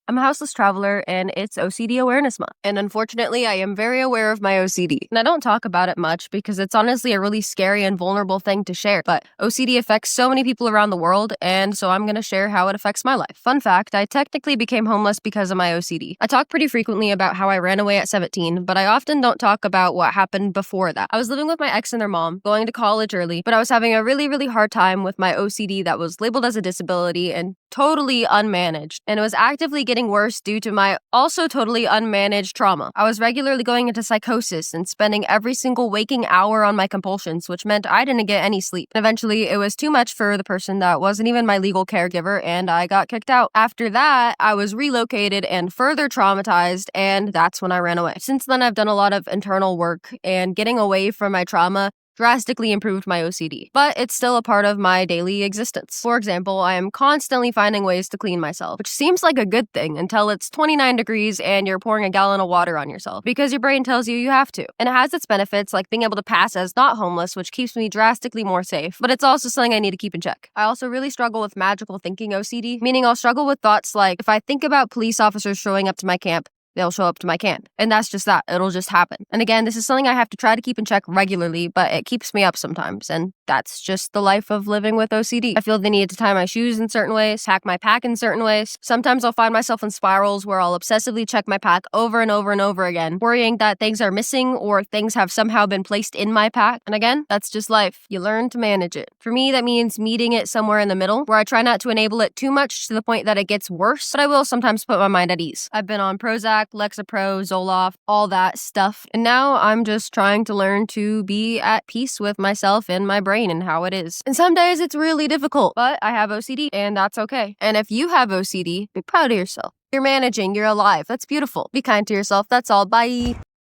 I'm a houseless traveler, and it's OCD Awareness Month. And unfortunately, I am very aware of my OCD. And I don't talk about it much because it's honestly a really scary and vulnerable thing to share. But OCD affects so many people around the world, and so I'm going to share how it affects my life. Fun fact, I technically became homeless because of my OCD. I talk pretty frequently about how I ran away at 17, but I often don't talk about what happened before that. I was living with my ex and their mom, going to college early, but I was having a really hard time with my OCD that was labeled as a disability and totally unmanaged. And it was actively getting worse due to my also totally unmanaged trauma. I was regularly going into psychosis and spending every single waking hour on my compulsions, which meant I didn't get any sleep. And eventually, it was too much for the person that wasn't even my legal caregiver, and I got kicked out. After that, I was relocated and further traumatized, and that's when I ran away. Since then, I've done a lot of internal work, and getting away from my trauma drastically improved my OCD, but it's still a part of my daily existence. For example, I am constantly finding ways to clean myself, which seems like a good thing until it's 29 degrees and you're pouring a gallon of water on yourself because your brain tells you have to. And it has its benefits, like being able to pass as not homeless, which keeps me drastically more safe, but it's also something I need to keep in check. I also really struggle with magical thinking OCD, meaning I'll struggle with thoughts like, if I think about police officers showing up to my camp, they'll show up to my camp. And that's just that. It'll just happen. And again, this is something I have to try to keep in check regularly, but it keeps me up sometimes. And that's just the life of living with OCD. I feel the need to tie my shoes in certain ways, pack my pack in certain ways. Sometimes I'll find myself in spirals where I'll obsessively check my pack over and over again, worrying that things are missing or things have somehow been placed in my pack. And again, that's just life. You learn to manage it. For me, that means meeting it somewhere in the middle, where I try not to enable it too much to the point that it gets worse, but I will sometimes put my mind at ease. I've been on Prozac, Lexapro, Zoloft, all that stuff. And now I'm just trying to learn to be at peace with myself and my brain and how it is. And some days it's really difficult, but I have OCD and that's okay. And if you have OCD, be proud of yourself. You're managing, you're alive. That's beautiful. Be kind to yourself. That's all. Bye.